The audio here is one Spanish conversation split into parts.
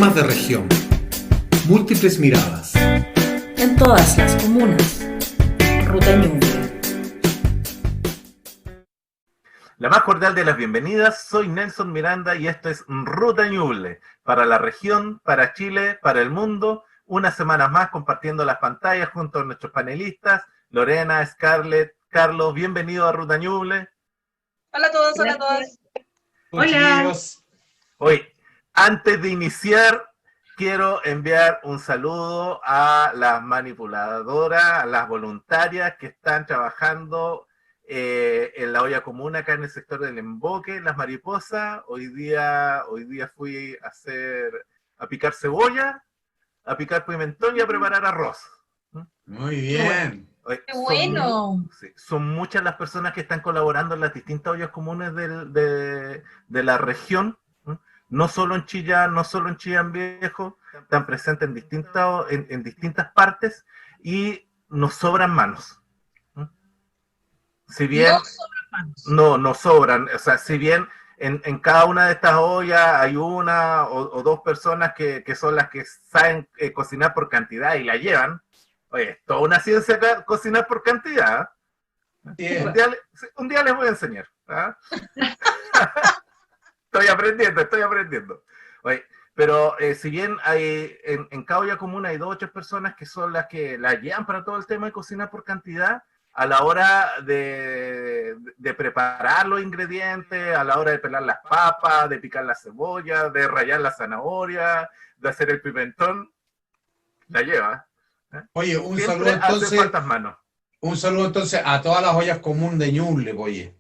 Temas de región. Múltiples miradas. En todas las comunas. Ruta Ñuble. La más cordial de las bienvenidas, soy Nelson Miranda y esto es Ruta Ñuble, para la región, para Chile, para el mundo, unas semanas más compartiendo las pantallas junto a nuestros panelistas, Lorena, Scarlett, Carlos, bienvenido a Ruta Ñuble. Hola a todos, hola a todas. Hola. Hoy, antes de iniciar, quiero enviar un saludo a las manipuladoras, a las voluntarias que están trabajando en la olla común acá en el sector del Emboque, las mariposas. Hoy día fui a picar cebolla, a picar pimentón y a preparar arroz. Muy bien. ¡Qué bueno! Son muchas las personas que están colaborando en las distintas ollas comunes de la región, no solo en Chillán, no solo en Chillán Viejo, están presentes en distintas partes y nos sobran manos. Si bien no sobran, o sea, si bien en cada una de estas ollas hay una o dos personas que son las que saben cocinar por cantidad y la llevan. Oye, es toda una ciencia acá, cocinar por cantidad. Bien. Un día les voy a enseñar. ¿Ah? Estoy aprendiendo. Oye, pero si bien hay en cada olla común hay 2 o 3 personas que son las que la llevan para todo el tema de cocinar por cantidad, a la hora de preparar los ingredientes, a la hora de pelar las papas, de picar la cebolla, de rallar la zanahoria, de hacer el pimentón, la lleva. Oye, un Siempre saludo hace faltas manos. un saludo entonces a todas las ollas comunes de Ñuble, oye.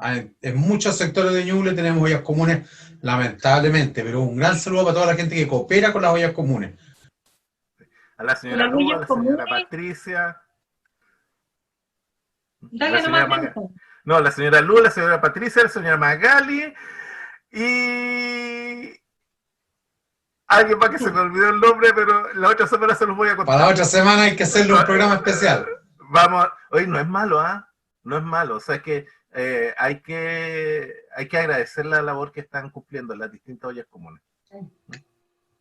En muchos sectores de Ñuble tenemos ollas comunes, lamentablemente, pero un gran saludo para toda la gente que coopera con las ollas comunes. A la señora Las Lula, ollas a la señora comunes. Patricia. Dale La señora nomás, Nelson. No, la señora Lula, la señora Patricia, la señora Magali y alguien más que se me olvidó el nombre, pero la otra semana se los voy a contar. Para la otra semana hay que hacerle un programa especial. Vamos, hoy no es malo, no es malo, o sea que hay que agradecer la labor que están cumpliendo las distintas ollas comunes.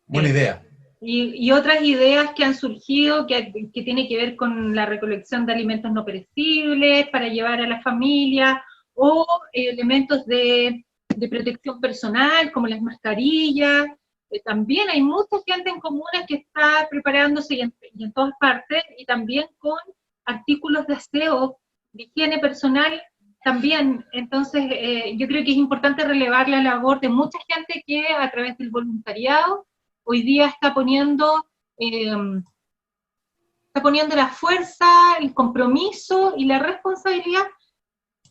Buena idea. Y otras ideas que han surgido que tiene que ver con la recolección de alimentos no perecibles para llevar a la familia, o elementos de protección personal, como las mascarillas. También hay mucha gente en comunas que está preparándose y en todas partes, y también con artículos de aseo, de higiene personal también. Entonces, yo creo que es importante relevar la labor de mucha gente que a través del voluntariado hoy día está poniendo la fuerza, el compromiso y la responsabilidad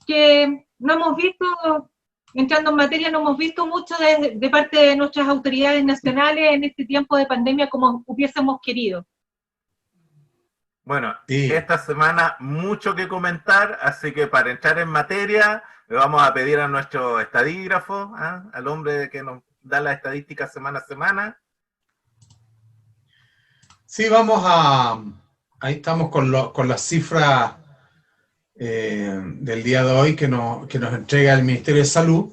que no hemos visto, entrando en materia, no hemos visto mucho de parte de nuestras autoridades nacionales en este tiempo de pandemia como hubiésemos querido. Bueno, Sí. esta semana mucho que comentar, así que para entrar en materia, le vamos a pedir a nuestro estadígrafo, al hombre que nos da las estadísticas semana a semana. Sí, ahí estamos con las cifras del día de hoy que nos entrega el Ministerio de Salud.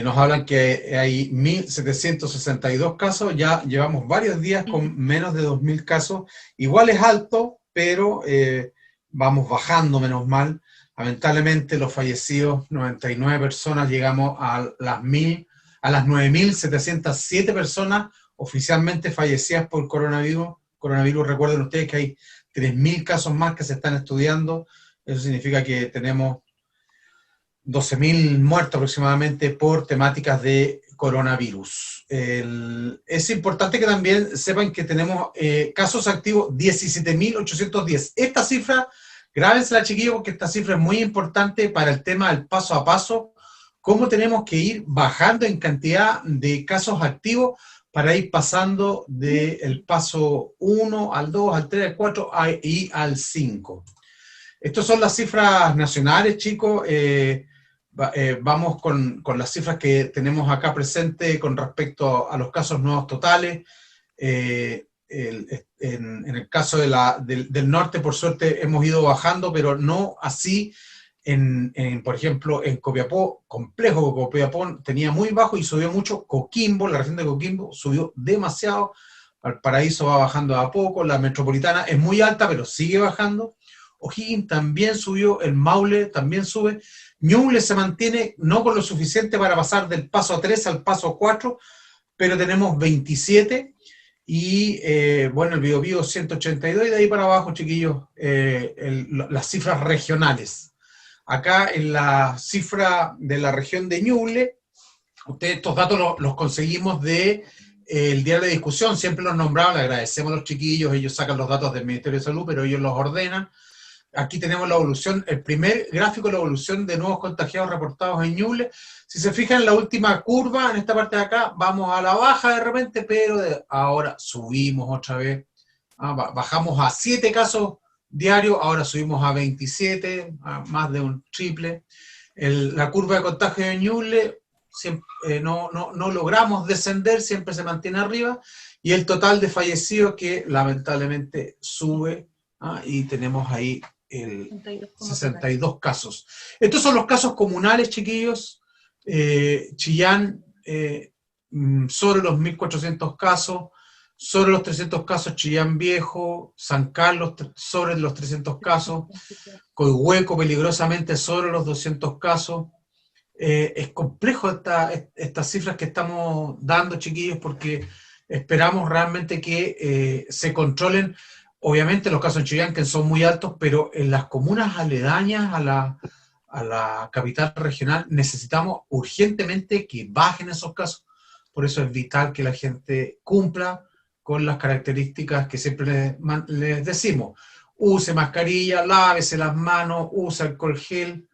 Nos hablan que hay 1.762 casos, ya llevamos varios días con menos de 2.000 casos. Igual es alto, pero vamos bajando, menos mal. Lamentablemente los fallecidos, 99 personas, llegamos a las 9.707 personas oficialmente fallecidas por coronavirus. Recuerden ustedes que hay 3.000 casos más que se están estudiando. Eso significa que tenemos 12.000 muertos aproximadamente por temáticas de coronavirus. Es importante que también sepan que tenemos casos activos 17.810. Esta cifra, grábensela, chiquillos, porque esta cifra es muy importante para el tema del paso a paso, cómo tenemos que ir bajando en cantidad de casos activos para ir pasando del paso 1 al 2, al 3, al 4 y al 5. Estas son las cifras nacionales, chicos. Vamos con las cifras que tenemos acá presentes con respecto a los casos nuevos totales. En el caso del norte, por suerte, hemos ido bajando, pero no así por ejemplo, en Copiapó, complejo de Copiapó tenía muy bajo y subió mucho. Coquimbo, la región de Coquimbo, subió demasiado. Valparaíso va bajando a poco, la metropolitana es muy alta, pero sigue bajando. O'Higgins también subió, el Maule también sube. Ñuble se mantiene no con lo suficiente para pasar del paso 3 al paso 4, pero tenemos 27. Y bueno, el Biobío 182, y de ahí para abajo, chiquillos, las cifras regionales. Acá en la cifra de la región de Ñuble, estos datos los conseguimos de el diario de discusión, siempre los nombraban, le agradecemos a los chiquillos, ellos sacan los datos del Ministerio de Salud, pero ellos los ordenan. Aquí tenemos la evolución, el primer gráfico, la evolución de nuevos contagiados reportados en Ñuble. Si se fijan en la última curva, en esta parte de acá, vamos a la baja de repente, pero ahora subimos otra vez. Bajamos a 7 casos diarios, ahora subimos a 27, a más de un triple. La curva de contagio de Ñuble, no logramos descender, siempre se mantiene arriba, y el total de fallecidos que lamentablemente sube, y tenemos ahí 62 casos. Estos son los casos comunales, chiquillos. Chillán, sobre los 1.400 casos, sobre los 300 casos Chillán Viejo, San Carlos sobre los 300 casos, Coihueco peligrosamente sobre los 200 casos. Es complejo estas cifras que estamos dando, chiquillos, porque esperamos realmente que se controlen. Obviamente los casos en Chillán, que son muy altos, pero en las comunas aledañas a la capital regional necesitamos urgentemente que bajen esos casos. Por eso es vital que la gente cumpla con las características que siempre les decimos. Use mascarilla, lávese las manos, use alcohol gel,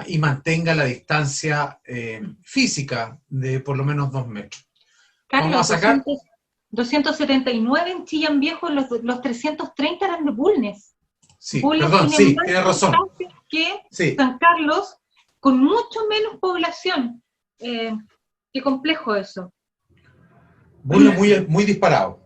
y mantenga la distancia física de por lo menos 2 metros. Carlos, vamos a sacar 279 en Chillán Viejo, los 330 eran de Bulnes. Sí, Bulnes perdón, tiene sí, más tiene razón. que Sí. San Carlos, con mucho menos población. Qué complejo eso. Bulnes muy disparado.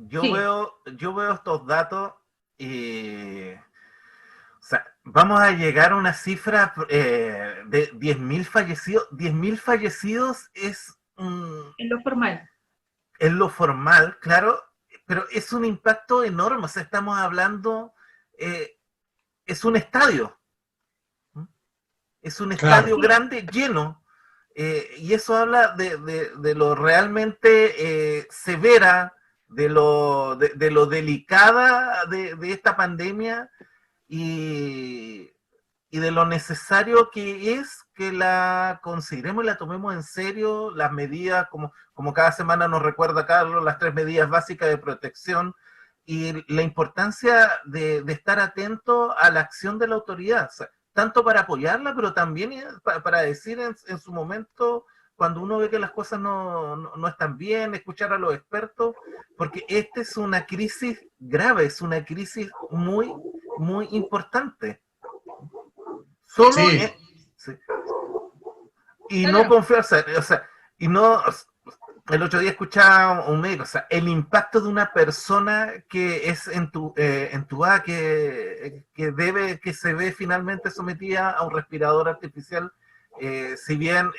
Yo Sí. veo estos datos y, o sea, vamos a llegar a una cifra de 10.000 fallecidos. 10.000 fallecidos es En lo formal. en lo formal, claro, pero es un impacto enorme. O sea, estamos hablando, es un estadio. Es un estadio grande, lleno. Y eso habla de lo realmente severa, de lo delicada de esta pandemia y de lo necesario que es que la consideremos y la tomemos en serio, las medidas, como cada semana nos recuerda Carlos, las 3 medidas básicas de protección y la importancia de estar atento a la acción de la autoridad, o sea, tanto para apoyarla, pero también para decir en su momento, cuando uno ve que las cosas no están bien, escuchar a los expertos, porque esta es una crisis grave, es una crisis muy, muy importante. Solo Sí. sí. Y no confiarse, o sea, y no, el otro día escuchaba un médico, o sea, el impacto de una persona que es entubada, que se ve finalmente sometida a un respirador artificial, si bien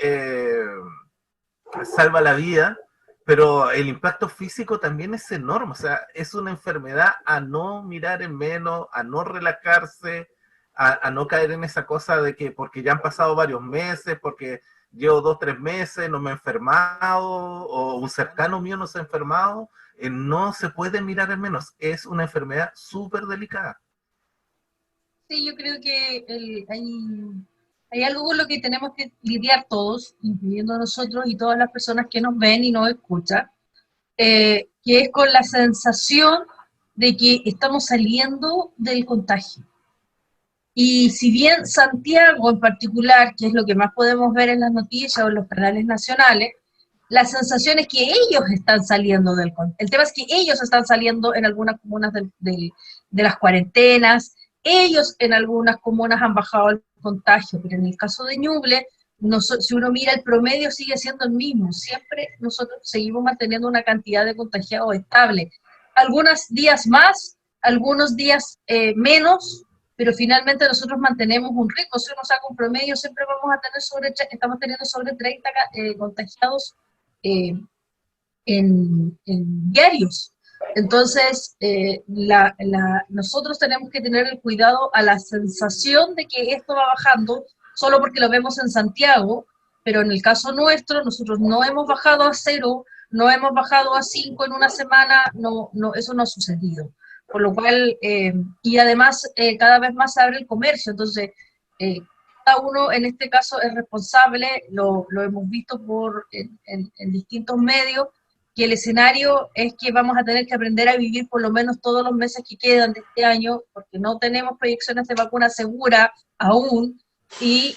salva la vida, pero el impacto físico también es enorme. O sea, es una enfermedad a no mirar en menos, a no relajarse, a no caer en esa cosa de que porque ya han pasado varios meses, porque llevo 2 o 3 meses, no me he enfermado, o un cercano mío no se ha enfermado, no se puede mirar en menos. Es una enfermedad súper delicada. Sí, yo creo que hay algo con lo que tenemos que lidiar todos, incluyendo nosotros y todas las personas que nos ven y nos escuchan, que es con la sensación de que estamos saliendo del contagio. Y si bien Santiago en particular, que es lo que más podemos ver en las noticias o en los canales nacionales, la sensación es que ellos están saliendo del contagio. El tema es que ellos están saliendo en algunas comunas de las cuarentenas, ellos en algunas comunas han bajado el contagio, pero en el caso de Ñuble, si uno mira el promedio sigue siendo el mismo. Siempre nosotros seguimos manteniendo una cantidad de contagiados estable. Algunos días más, algunos días menos, pero finalmente nosotros mantenemos un ritmo. Si uno saca un promedio, siempre estamos teniendo sobre 30 contagiados en diarios. Entonces, nosotros tenemos que tener el cuidado a la sensación de que esto va bajando, solo porque lo vemos en Santiago, pero en el caso nuestro, nosotros no hemos bajado a 0, no hemos bajado a 5 en una semana, eso no ha sucedido. Por lo cual, y además cada vez más se abre el comercio, entonces cada uno en este caso es responsable, lo hemos visto en distintos medios, que el escenario es que vamos a tener que aprender a vivir por lo menos todos los meses que quedan de este año, porque no tenemos proyecciones de vacuna segura aún, y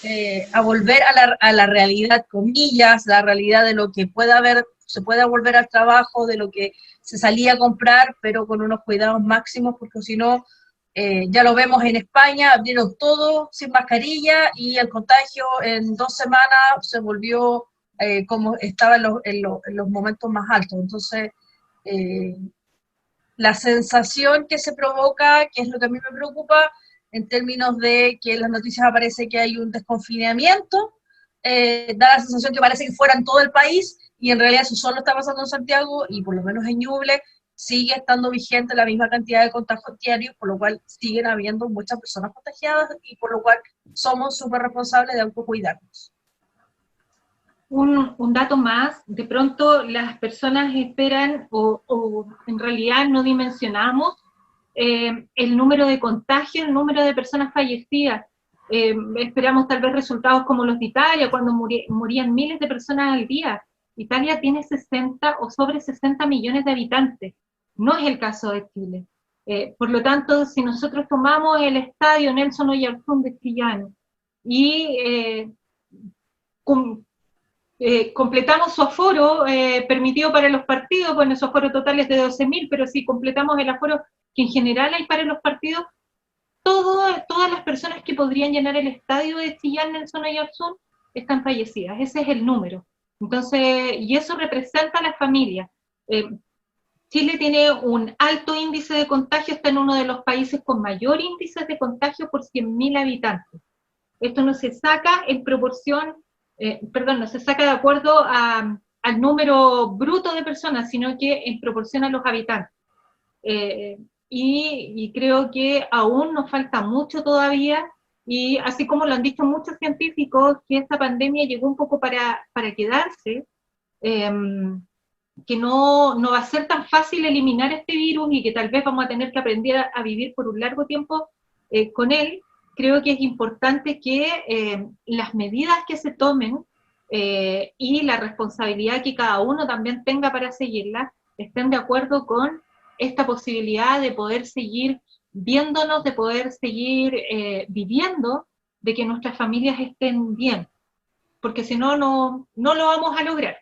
a volver a la realidad, comillas, la realidad de lo que pueda haber, se pueda volver al trabajo, de lo que se salía a comprar, pero con unos cuidados máximos, porque si no, ya lo vemos en España, abrieron todo sin mascarilla y el contagio en 2 semanas se volvió como estaba en los momentos más altos. Entonces, la sensación que se provoca, que es lo que a mí me preocupa, en términos de que en las noticias aparece que hay un desconfinamiento, da la sensación que parece que fuera en todo el país, y en realidad eso solo está pasando en Santiago, y por lo menos en Ñuble sigue estando vigente la misma cantidad de contagios diarios, por lo cual siguen habiendo muchas personas contagiadas, y por lo cual somos súper responsables de autocuidarnos. Un dato más, de pronto las personas esperan o en realidad no dimensionamos el número de contagios, el número de personas fallecidas. Esperamos tal vez resultados como los de Italia, cuando morían miles de personas al día. Italia tiene 60 o sobre 60 millones de habitantes, no es el caso de Chile. Por lo tanto, si nosotros tomamos el estadio Nelson Oyarzún de Chillán y completamos su aforo permitido para los partidos, bueno, su aforo total es de 12.000, pero si completamos el aforo que en general hay para los partidos, todas las personas que podrían llenar el estadio de Chillán, Nelson Oyarzún, están fallecidas. Ese es el número. Entonces, y eso representa a las familias. Chile tiene un alto índice de contagio, está en uno de los países con mayor índice de contagio por 100.000 habitantes. Esto no se saca en proporción, no se saca de acuerdo al número bruto de personas, sino que en proporción a los habitantes. Y creo que aún nos falta mucho todavía, y así como lo han dicho muchos científicos, que esta pandemia llegó un poco para quedarse, que no va a ser tan fácil eliminar este virus y que tal vez vamos a tener que aprender a vivir por un largo tiempo con él. Creo que es importante que las medidas que se tomen y la responsabilidad que cada uno también tenga para seguirlas estén de acuerdo con esta posibilidad de poder seguir viéndonos, de poder seguir viviendo, de que nuestras familias estén bien, porque si no, no lo vamos a lograr.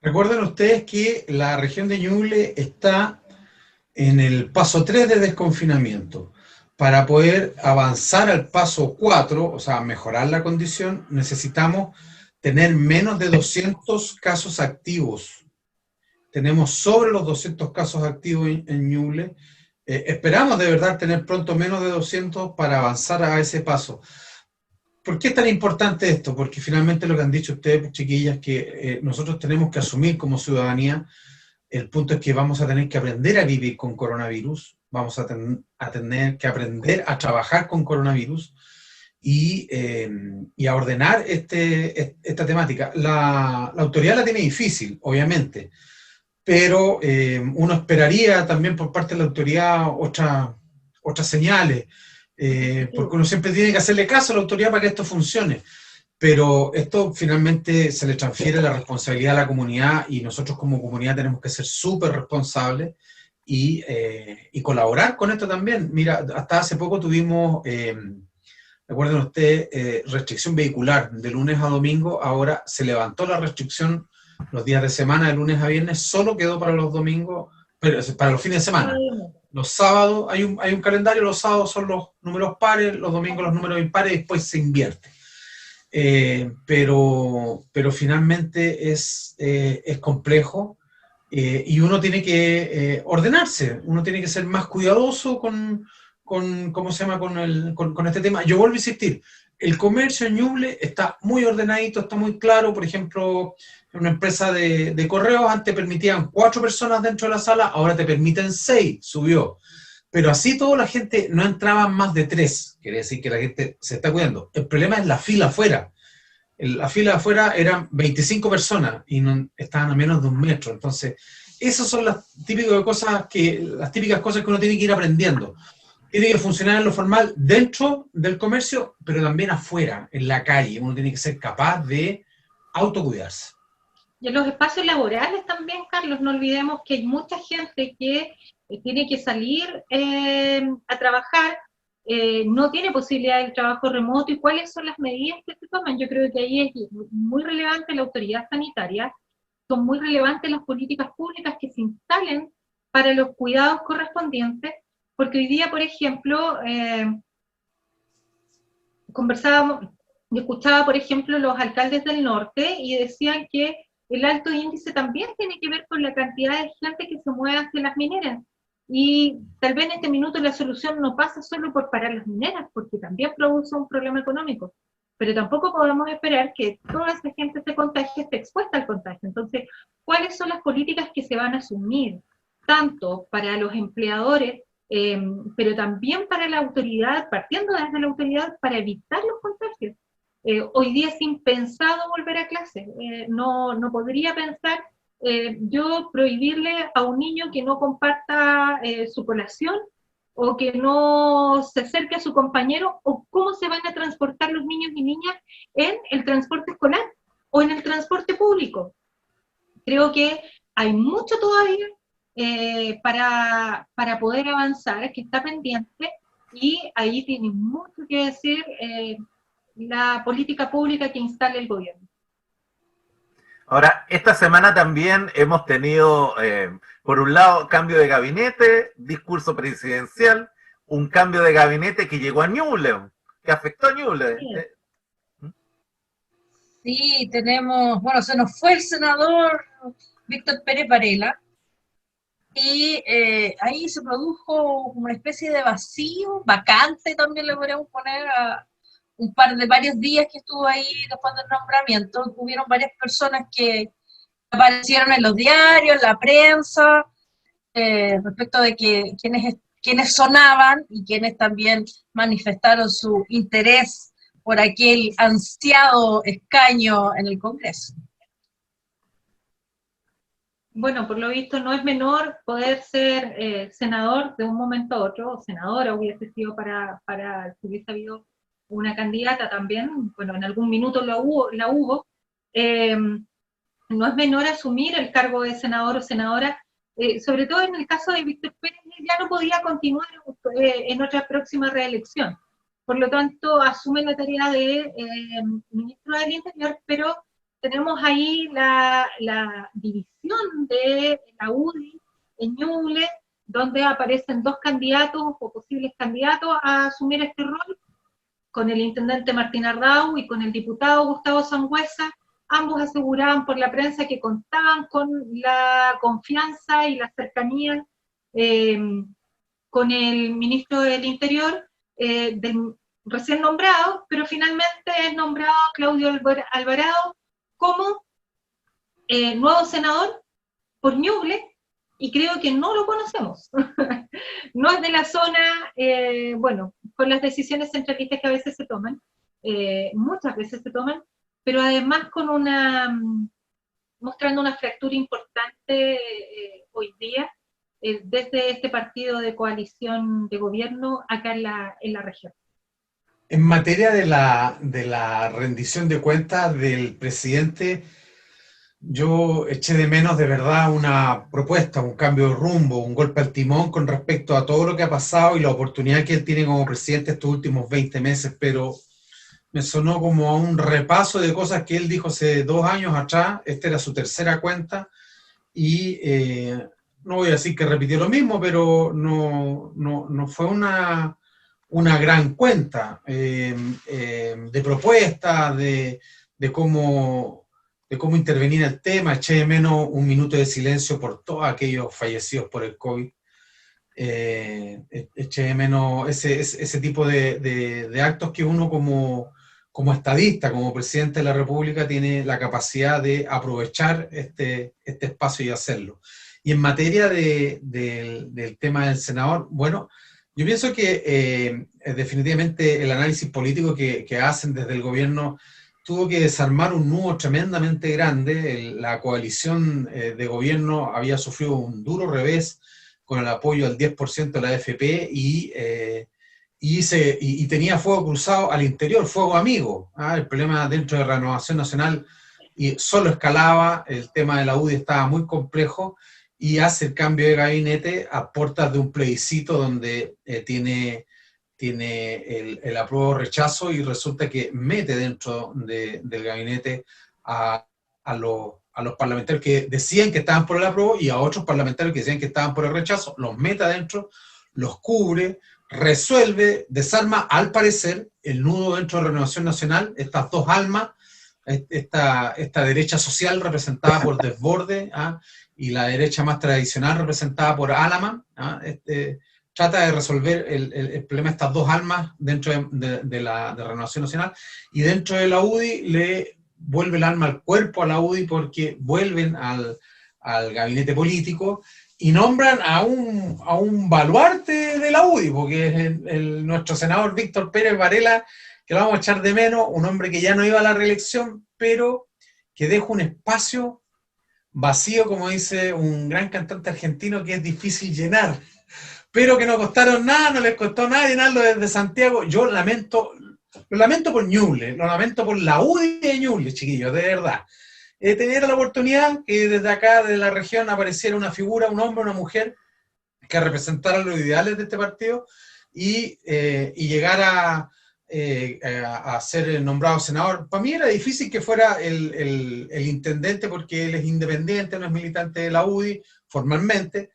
Recuerden ustedes que la región de Ñuble está en el paso 3 de desconfinamiento. Para poder avanzar al paso 4, o sea, mejorar la condición, necesitamos tener menos de 200 casos activos. Tenemos sobre los 200 casos activos en Ñuble. Esperamos de verdad tener pronto menos de 200 para avanzar a ese paso. ¿Por qué es tan importante esto? Porque finalmente lo que han dicho ustedes, chiquillas, que nosotros tenemos que asumir como ciudadanía, el punto es que vamos a tener que aprender a vivir con coronavirus, vamos a tener que aprender a trabajar con coronavirus y a ordenar esta temática. La autoridad la tiene difícil, obviamente, pero uno esperaría también por parte de la autoridad otras señales, porque uno siempre tiene que hacerle caso a la autoridad para que esto funcione, pero esto finalmente se le transfiere la responsabilidad a la comunidad, y nosotros como comunidad tenemos que ser súper responsables y colaborar con esto también. Mira, hasta hace poco tuvimos, recuerden ustedes, restricción vehicular de lunes a domingo. Ahora se levantó la restricción los días de semana, de lunes a viernes, solo quedó para los domingos, pero para los fines de semana. Los sábados, hay un calendario, los sábados son los números pares, los domingos los números impares, y después se invierte. Pero finalmente es complejo, y uno tiene que ordenarse, uno tiene que ser más cuidadoso con ¿cómo se llama? Con este tema. Yo vuelvo a insistir, el comercio en Ñuble está muy ordenadito, está muy claro. Por ejemplo, en una empresa de correos antes permitían 4 personas dentro de la sala, ahora te permiten 6, subió. Pero así toda la gente, no entraban más de 3, quiere decir que la gente se está cuidando. El problema es la fila afuera. La fila afuera eran 25 personas y no, estaban a menos de 1 metro. Entonces, esas son las típicas cosas que uno tiene que ir aprendiendo. Tiene que funcionar en lo formal dentro del comercio, pero también afuera, en la calle. Uno tiene que ser capaz de autocuidarse. Y en los espacios laborales también, Carlos, no olvidemos que hay mucha gente que tiene que salir a trabajar, no tiene posibilidad del trabajo remoto, y cuáles son las medidas que se toman. Yo creo que ahí es muy relevante la autoridad sanitaria, son muy relevantes las políticas públicas que se instalen para los cuidados correspondientes, porque hoy día, por ejemplo, yo escuchaba, por ejemplo, los alcaldes del norte y decían que el alto índice también tiene que ver con la cantidad de gente que se mueve hacia las mineras. Y tal vez en este minuto la solución no pasa solo por parar las mineras, porque también produce un problema económico. Pero tampoco podemos esperar que toda esa gente se contagie, esté expuesta al contagio. Entonces, ¿cuáles son las políticas que se van a asumir? Tanto para los empleadores, pero también para la autoridad, partiendo desde la autoridad, para evitar los contagios. Hoy día es impensado volver a clase. No podría pensar yo prohibirle a un niño que no comparta su colación, o que no se acerque a su compañero, o cómo se van a transportar los niños y niñas en el transporte escolar o en el transporte público. Creo que hay mucho todavía para poder avanzar, que está pendiente, y ahí tiene mucho que decir la política pública que instale el gobierno. Ahora, esta semana también hemos tenido, por un lado, cambio de gabinete, discurso presidencial, un cambio de gabinete que llegó a Ñuble, que afectó a Ñuble. Sí, tenemos, bueno, se nos fue el senador Víctor Pérez Varela, y ahí se produjo una especie de vacío, vacante también le podríamos poner a varios días que estuvo ahí después del nombramiento. Hubieron varias personas que aparecieron en los diarios, en la prensa, respecto de que quienes sonaban y quienes también manifestaron su interés por aquel ansiado escaño en el Congreso. Bueno, por lo visto no es menor poder ser senador de un momento a otro, o senadora hubiese sido para si hubiese habido una candidata también, bueno, en algún minuto la hubo, no es menor asumir el cargo de senador o senadora, sobre todo en el caso de Víctor Pérez, ya no podía continuar en otra próxima reelección. Por lo tanto, asume la tarea de ministro del Interior, pero tenemos ahí la división de la UDI en Ñuble, donde aparecen 2 candidatos o posibles candidatos a asumir este rol, con el intendente Martín Ardau y con el diputado Gustavo Sangüesa. Ambos aseguraban por la prensa que contaban con la confianza y la cercanía con el ministro del Interior, recién nombrado, pero finalmente es nombrado Claudio Alvarado como nuevo senador por Ñuble, y creo que no lo conocemos. No es de la zona, bueno, con las decisiones centralistas que a veces se toman, muchas veces se toman, pero además mostrando una fractura importante hoy día, desde este partido de coalición de gobierno acá en la región. En materia de la rendición de cuentas del presidente, yo eché de menos de verdad una propuesta, un cambio de rumbo, un golpe al timón con respecto a todo lo que ha pasado y la oportunidad que él tiene como presidente estos últimos 20 meses, pero me sonó como a un repaso de cosas que él dijo hace 2 años atrás. Esta era su tercera cuenta, y no voy a decir que repitió lo mismo, pero no fue una gran cuenta de propuestas, de cómo intervenir el tema. Eché de menos un minuto de silencio por todos aquellos fallecidos por el COVID. eché de menos ese tipo de actos que uno como estadista, como presidente de la República, tiene la capacidad de aprovechar este espacio y hacerlo. Y en materia del tema del senador, bueno, yo pienso que definitivamente el análisis político que hacen desde el gobierno tuvo que desarmar un nudo tremendamente grande. La coalición de gobierno había sufrido un duro revés con el apoyo al 10% de la AFP y tenía fuego cruzado al interior, fuego amigo. El problema dentro de Renovación Nacional solo escalaba, el tema de la UDI estaba muy complejo, y hace el cambio de gabinete a puertas de un plebiscito donde tiene el apruebo o rechazo, y resulta que mete dentro del gabinete a los parlamentarios que decían que estaban por el apruebo y a otros parlamentarios que decían que estaban por el rechazo, los mete adentro, los cubre, resuelve, desarma, al parecer, el nudo dentro de Renovación Nacional, estas dos almas, esta derecha social representada por Desbordes, y la derecha más tradicional representada por Alaman, trata de resolver el problema de estas dos almas dentro de Renovación Nacional, y dentro de la UDI le vuelve el alma al cuerpo a la UDI, porque vuelven al gabinete político y nombran a un baluarte de la UDI, porque es nuestro senador Víctor Pérez Varela, que lo vamos a echar de menos, un hombre que ya no iba a la reelección, pero que deja un espacio vacío, como dice un gran cantante argentino, que es difícil llenar, pero que no costaron nada, no les costó nada llenarlo desde Santiago. Yo lo lamento por Ñuble, lo lamento por la UDI de Ñuble, chiquillos, de verdad. Tener la oportunidad que desde acá, de la región, apareciera una figura, un hombre, una mujer, que representara los ideales de este partido, y llegar a ser nombrado senador. Para mí era difícil que fuera el intendente, porque él es independiente, no es militante de la UDI formalmente.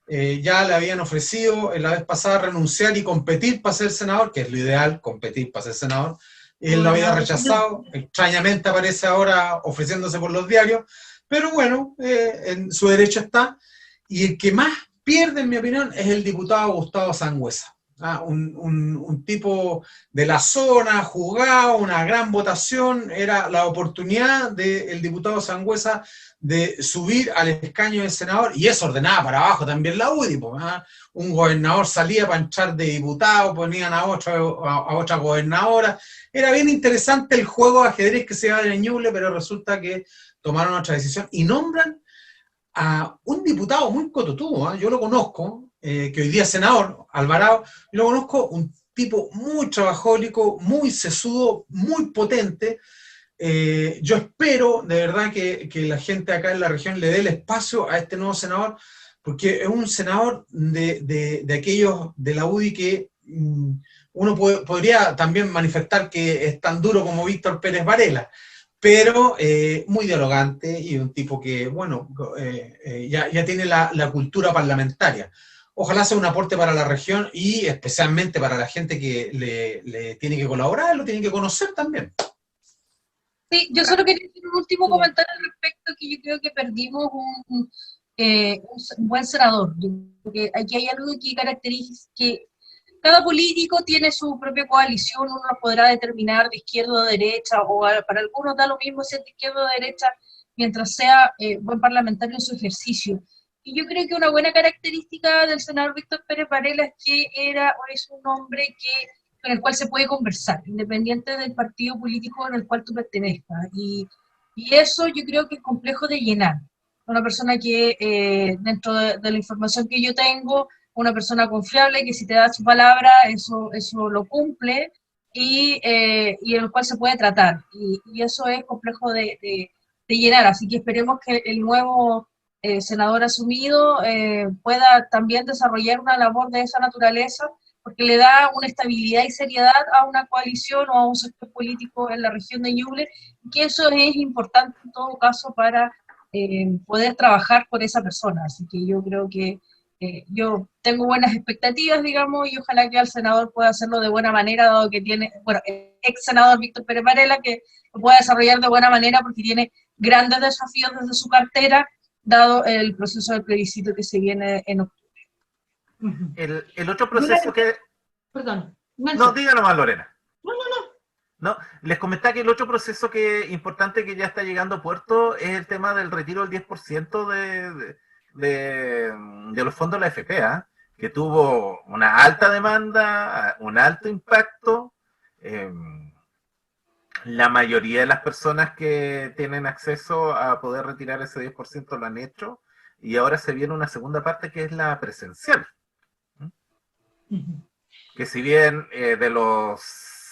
Ya le habían ofrecido la vez pasada renunciar y competir para ser senador, que es lo ideal, competir para ser senador. Él lo había rechazado, extrañamente aparece ahora ofreciéndose por los diarios, pero bueno, en su derecho está. Y el que más pierde, en mi opinión, es el diputado Gustavo Sangüesa. Un tipo de la zona, jugado, una gran votación, era la oportunidad del diputado Sangüesa de subir al escaño del senador, y eso ordenaba para abajo también la UDI. Un gobernador salía para entrar de diputado, ponían a otra gobernadora. Era bien interesante el juego de ajedrez que se iba en Ñuble, pero resulta que tomaron otra decisión y nombran a un diputado muy cototudo. Yo lo conozco, que hoy día es senador, Alvarado. Yo lo conozco, un tipo muy trabajólico, muy sesudo, muy potente. Yo espero de verdad que la gente acá en la región le dé el espacio a este nuevo senador, porque es un senador de aquellos de la UDI que uno podría también manifestar que es tan duro como Víctor Pérez Varela, pero muy dialogante, y un tipo que, bueno, ya tiene la cultura parlamentaria. Ojalá sea un aporte para la región, y especialmente para la gente que le tiene que colaborar, lo tiene que conocer también. Sí, yo solo quería decir un último comentario al respecto, que yo creo que perdimos un buen senador. Yo creo que aquí hay algo que caracteriza, que cada político tiene su propia coalición, uno lo podrá determinar de izquierda o de derecha, o para algunos da lo mismo si es de izquierda o de derecha, mientras sea buen parlamentario en su ejercicio. Y yo creo que una buena característica del senador Víctor Pérez Varela es que es un hombre con el cual se puede conversar, independiente del partido político en el cual tú pertenezcas. Y eso yo creo que es complejo de llenar. Una persona que, dentro de la información que yo tengo, una persona confiable, que si te da su palabra, eso lo cumple, y en el cual se puede tratar. Y eso es complejo de llenar. Así que esperemos que el nuevo senador asumido pueda también desarrollar una labor de esa naturaleza, porque le da una estabilidad y seriedad a una coalición o a un sector político en la región de Ñuble, que eso es importante en todo caso para poder trabajar con esa persona. Así que yo creo que yo tengo buenas expectativas, digamos, y ojalá que el senador pueda hacerlo de buena manera, dado que tiene, bueno, el ex senador Víctor Pérez Varela, que lo pueda desarrollar de buena manera, porque tiene grandes desafíos desde su cartera, dado el proceso de plebiscito que se viene en octubre. Ujú. El otro proceso que... Perdón, No, Nelson. diga nomás, Lorena. No, no, no. No, les comentaba que el otro proceso importante que ya está llegando a puerto es el tema del retiro del 10% de los fondos de la FP, ¿ah? Que tuvo una alta demanda, un alto impacto. La mayoría de las personas que tienen acceso a poder retirar ese 10% lo han hecho, y ahora se viene una segunda parte que es la presencial. Ujú. Que si bien de los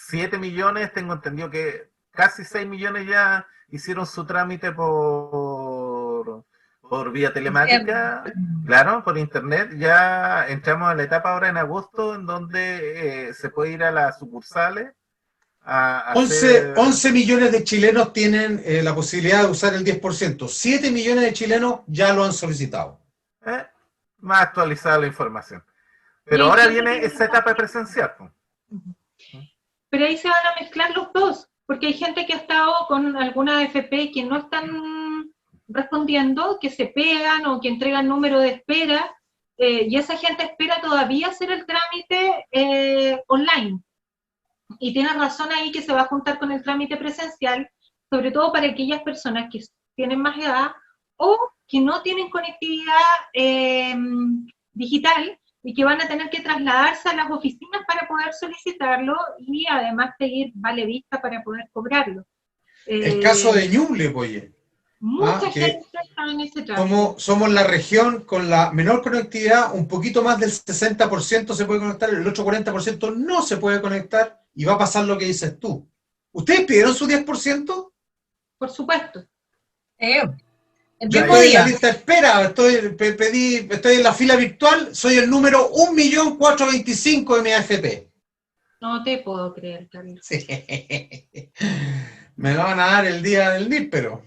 7 millones, tengo entendido que casi 6 millones ya hicieron su trámite por vía telemática, claro, por internet. Ya entramos a la etapa ahora en agosto en donde se puede ir a las sucursales a 11 millones de chilenos tienen la posibilidad de usar el 10%. 7 millones de chilenos ya lo han solicitado. más actualizada la información. Y Pero hay ahora gente viene que- esa etapa presencial. Pero ahí se van a mezclar los dos, porque hay gente que ha estado con alguna AFP que no están respondiendo, que se pegan o que entregan número de espera, y esa gente espera todavía hacer el trámite online. Y tienes razón ahí que se va a juntar con el trámite presencial, sobre todo para aquellas personas que tienen más edad o que no tienen conectividad digital y que van a tener que trasladarse a las oficinas para poder solicitarlo y además pedir vale vista para poder cobrarlo. El caso de Ñuble, oye. Mucha que gente está en ese trámite. Somos la región con la menor conectividad, un poquito más del 60% se puede conectar, el otro 40% no se puede conectar, y va a pasar lo que dices tú. ¿Ustedes pidieron su 10%? Por supuesto. El Yo mismo estoy en la día. lista de espera, estoy en la fila virtual, soy el número 1.425.000 de mi AFP. No te puedo creer, Carlos. Sí. Me van a dar el día del níspero.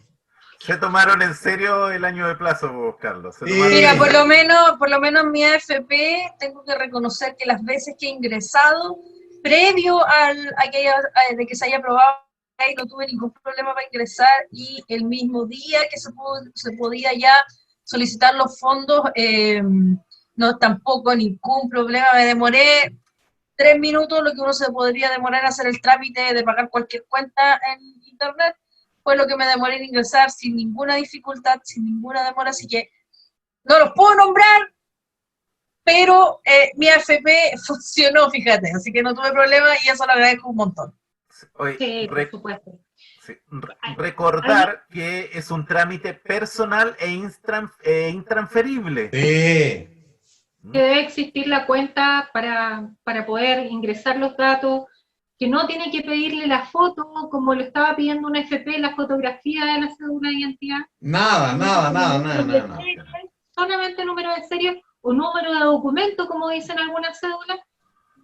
Se tomaron en serio el año de plazo, Carlos. Se Sí. tomaron Mira, en por serio. lo menos en mi AFP tengo que reconocer que las veces que he ingresado, previo de que se haya aprobado, no tuve ningún problema para ingresar, y el mismo día que se podía ya solicitar los fondos, no tampoco ningún problema, me demoré 3 minutos, lo que uno se podría demorar en hacer el trámite de pagar cualquier cuenta en internet, fue lo que me demoré en ingresar sin ninguna dificultad, sin ninguna demora, así que no los puedo nombrar, pero mi AFP funcionó, fíjate, así que no tuve problema y eso lo agradezco un montón. Oye, Sí, por supuesto. sí, recordar que es un trámite personal e intransferible. Sí. Que debe existir la cuenta para poder ingresar los datos, que no tiene que pedirle la foto, como lo estaba pidiendo una FP, la fotografía de la cédula de identidad. Nada. Solamente número de serie o número de documento, como dicen algunas cédulas,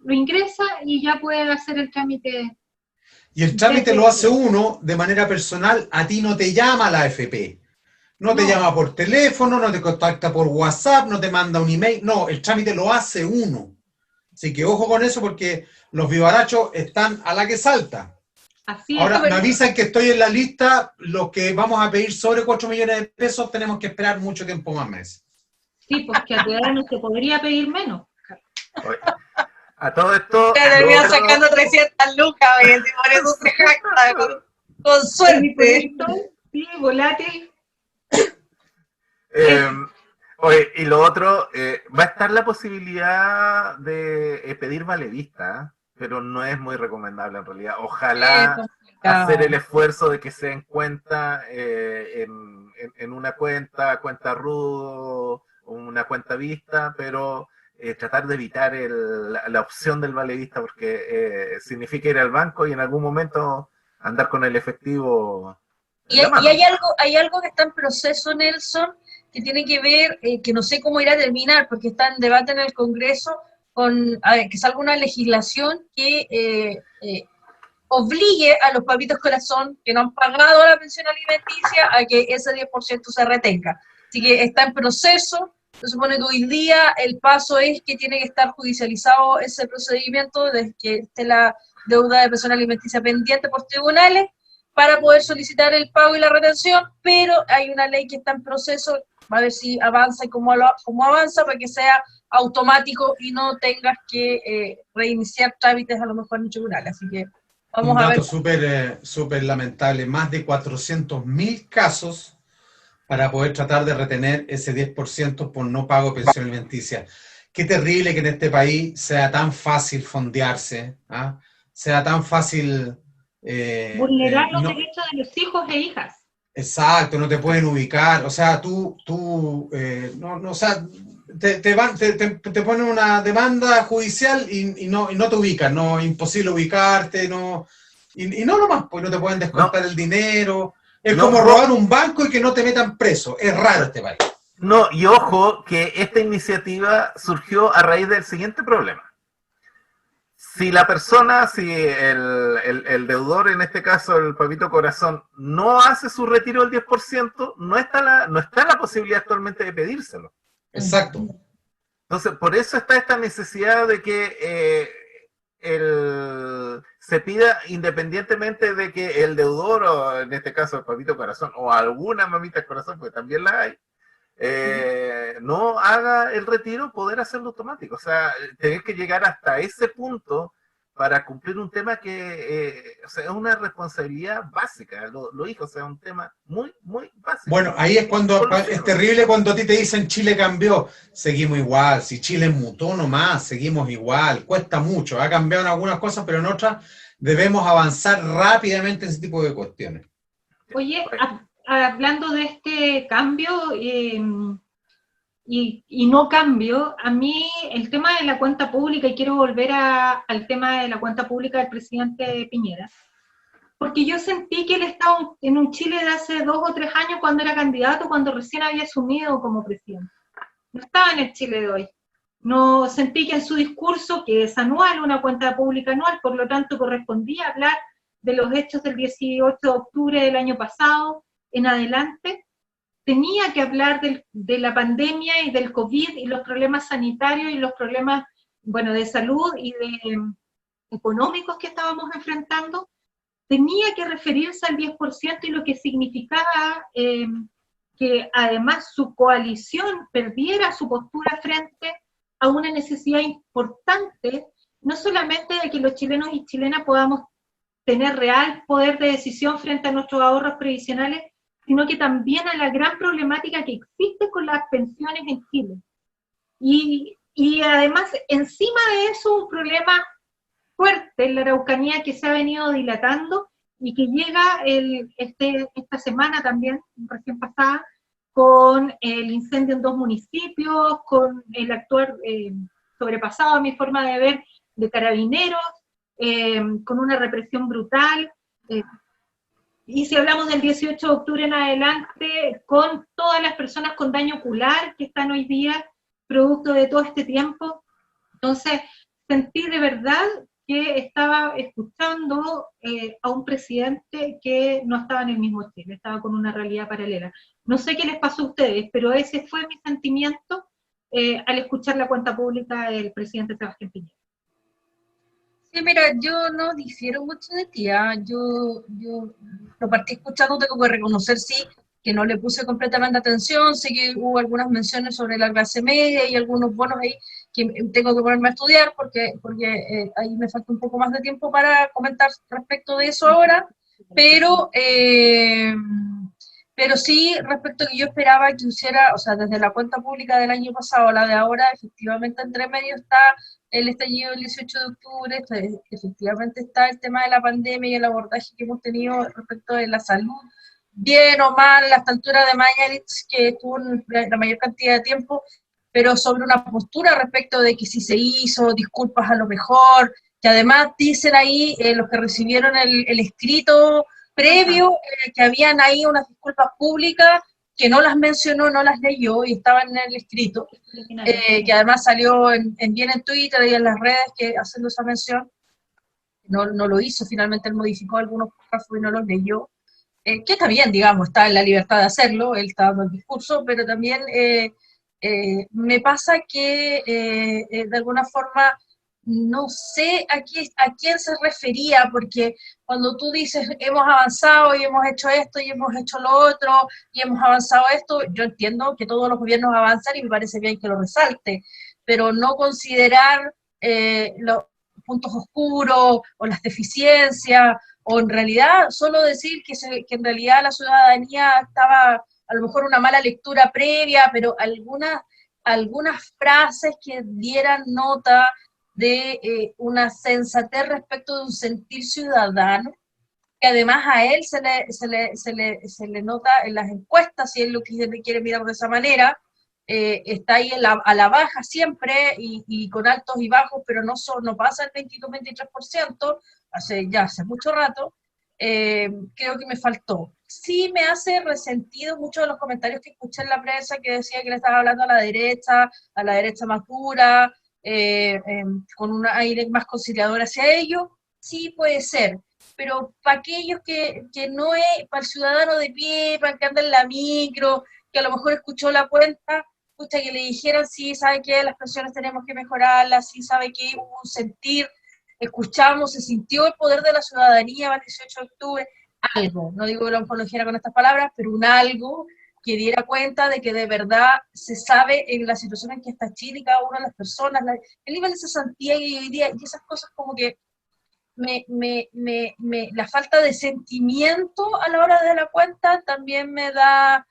lo ingresa y ya puede hacer el trámite. Y el trámite lo hace uno de manera personal, a ti no te llama la AFP. No te llama por teléfono, no te contacta por WhatsApp, no te manda un email. No, el trámite lo hace uno. Así que ojo con eso, porque los vivarachos están a la que salta. Así Ahora, es. me avisan que estoy en la lista, los que vamos a pedir sobre 4 millones de pesos tenemos que esperar mucho tiempo más meses. Sí, porque a tu edad no se podría pedir menos. Oye, a todo esto... Ya termina sacando 300 lucas, oye, si por eso se jacta, con suerte. Sí, volátil. Oye, y lo otro, va a estar la posibilidad de pedir vale vista, pero no es muy recomendable en realidad. Ojalá hacer el esfuerzo de que sea en cuenta, en una cuenta rudo, una cuenta vista, pero tratar de evitar la opción del vale vista, porque significa ir al banco y en algún momento andar con el efectivo. Y hay algo que está en proceso, Nelson, que tiene que ver, que no sé cómo irá a terminar, porque está en debate en el Congreso, con que salga una legislación que obligue a los papitos corazón que no han pagado la pensión alimenticia a que ese 10% se retenga. Así que está en proceso. Se supone que hoy día el paso es que tiene que estar judicializado ese procedimiento, desde que esté la deuda de pensión alimenticia pendiente por tribunales, para poder solicitar el pago y la retención, pero hay una ley que está en proceso, a ver si avanza y cómo avanza, para que sea automático y no tengas que reiniciar trámites a lo mejor en tribunales. Así que vamos Un a ver. dato súper lamentable, más de 400.000 casos para poder tratar de retener ese 10% por no pago de pensión alimenticia. Qué terrible que en este país sea tan fácil fondearse, ¿ah? Sea tan fácil... Vulnerar los no, derechos de los hijos e hijas. exacto, no te pueden ubicar, o sea, o sea, te ponen una demanda judicial y no te ubican, no, imposible ubicarte, no, y no nomás, pues no te pueden descontar el dinero, es como robar un banco y que no te metan preso, es raro este país. No, y ojo que esta iniciativa surgió a raíz del siguiente problema. Si la persona, si el deudor, en este caso el Papito Corazón, no hace su retiro del 10%, no está la posibilidad actualmente de pedírselo. Exacto. Entonces, por eso está esta necesidad de que se pida, independientemente de que el deudor, o en este caso el Papito Corazón, o alguna mamita corazón, porque también la hay, no haga el retiro, poder hacerlo automático. O sea, tener que llegar hasta ese punto para cumplir un tema que o sea, es una responsabilidad básica, lo dijo, o sea, un tema muy, muy básico. Bueno, ahí es cuando es terrible cuando a ti te dicen Chile cambió, seguimos igual, si Chile mutó nomás, seguimos igual, cuesta mucho, ha cambiado en algunas cosas, pero en otras debemos avanzar rápidamente en ese tipo de cuestiones. Oye, hablando de este cambio y no cambio, a mí el tema de la cuenta pública, y quiero volver al tema de la cuenta pública del presidente Piñera, porque yo sentí que él estaba en un Chile de hace 2 o 3 años cuando era candidato, cuando recién había asumido como presidente. No estaba en el Chile de hoy. No sentí que en su discurso, que es anual, una cuenta pública anual, por lo tanto correspondía hablar de los hechos del 18 de octubre del año pasado en adelante, tenía que hablar de la pandemia y del COVID y los problemas sanitarios y los problemas, bueno, de salud y económicos que estábamos enfrentando. Tenía que referirse al 10% y lo que significaba que además su coalición perdiera su postura frente a una necesidad importante, no solamente de que los chilenos y chilenas podamos tener real poder de decisión frente a nuestros ahorros previsionales, sino que también a la gran problemática que existe con las pensiones en Chile. Y además, encima de eso, un problema fuerte en la Araucanía que se ha venido dilatando y que llega esta semana también, recién pasada, con el incendio en 2 municipios, con el actuar sobrepasado, a mi forma de ver, de carabineros, con una represión brutal, y si hablamos del 18 de octubre en adelante, con todas las personas con daño ocular que están hoy día, producto de todo este tiempo. Entonces, sentí de verdad que estaba escuchando a un presidente que no estaba en el mismo Chile, estaba con una realidad paralela. No sé qué les pasó a ustedes, pero ese fue mi sentimiento al escuchar la cuenta pública del presidente Sebastián Piñera. Sí, mira, yo no difiero mucho de ti, yo lo partí escuchando, tengo que reconocer, sí, que no le puse completamente atención, sé que hubo algunas menciones sobre la clase media y algunos bonos ahí que tengo que ponerme a estudiar porque ahí me falta un poco más de tiempo para comentar respecto de eso ahora, pero sí, respecto a que yo esperaba que hiciera, o sea, desde la cuenta pública del año pasado a la de ahora, efectivamente entre medio está el estallido del 18 de octubre, efectivamente está el tema de la pandemia y el abordaje que hemos tenido respecto de la salud, bien o mal, a esta altura de Mañalich, que estuvo la mayor cantidad de tiempo, pero sobre una postura respecto de que si se hizo, disculpas a lo mejor, que además dicen ahí los que recibieron el escrito previo, que habían ahí unas disculpas públicas, que no las mencionó, no las leyó y estaban en el escrito, que además salió bien en Twitter y en las redes que haciendo esa mención, no lo hizo, finalmente él modificó algunos párrafos y no los leyó, que está bien, digamos, está en la libertad de hacerlo, él está dando el discurso, pero también me pasa que de alguna forma no sé a quién se refería, porque cuando tú dices hemos avanzado y hemos hecho esto y hemos hecho lo otro y hemos avanzado esto, yo entiendo que todos los gobiernos avanzan y me parece bien que lo resalte, pero no considerar los puntos oscuros o las deficiencias, o en realidad solo decir que en realidad la ciudadanía estaba a lo mejor una mala lectura previa, pero algunas frases que dieran nota de una sensatez respecto de un sentir ciudadano, que además a él se le nota en las encuestas, si él lo quiere mirar de esa manera, está ahí a la baja siempre y con altos y bajos, pero no pasa el 22-23%, hace mucho rato. Creo que me faltó. Sí me hace resentido muchos de los comentarios que escuché en la prensa que decía que le estaba hablando a la derecha más dura, con un aire más conciliador hacia ellos. Sí puede ser, pero para aquellos que no es, para el ciudadano de pie, para el que anda en la micro, que a lo mejor escuchó la cuenta, que le dijeran, sí, sabe que las pensiones tenemos que mejorarlas, sí, sabe que hubo un sentir, escuchamos, se sintió el poder de la ciudadanía el 18 de octubre, algo, no digo que lo dijera con estas palabras, pero un algo que diera cuenta de que de verdad se sabe en la situación en que está Chile y cada una de las personas, el nivel de cesantía y hoy día, y esas cosas como que la falta de sentimiento a la hora de la cuenta también me da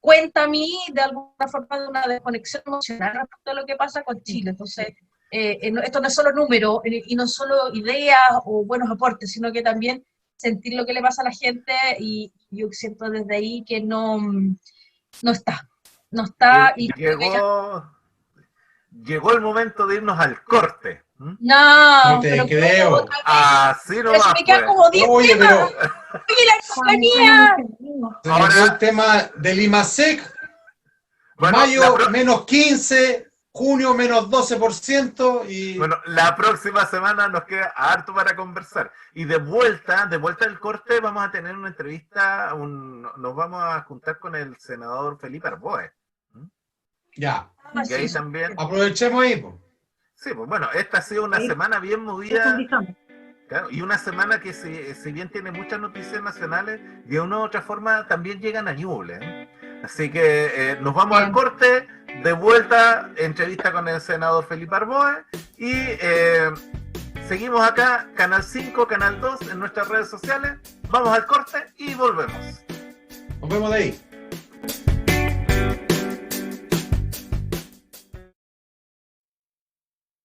cuenta a mí de alguna forma de una desconexión emocional respecto a lo que pasa con Chile. Entonces, esto no es solo número y no solo ideas o buenos aportes, sino que también sentir lo que le pasa a la gente, y yo siento desde ahí que no está. Y llegó el momento de irnos al corte. No te pero creo. Así pero nomás, se me quedan pues. como 10 Oye, temas. pero Oye, la compañía. se me quedó el tema del IMASEC, Bueno, mayo menos 15, junio menos 12%, y Bueno, la próxima semana nos queda harto para conversar. Y de vuelta del corte, vamos a tener una entrevista, nos vamos a juntar con el senador Felipe Arboe. ya, Y ahí también. aprovechemos ahí, pues. Sí, pues bueno, esta ha sido una Ahí semana bien movida. Profundizamos. Claro, y una semana que si bien tiene muchas noticias nacionales, de una u otra forma también llegan a Ñuble, ¿eh? Así que nos vamos al corte, de vuelta, entrevista con el senador Felipe Arboe, y seguimos acá, Canal 5, Canal 2, en nuestras redes sociales. Vamos al corte y volvemos. Nos vemos de ahí.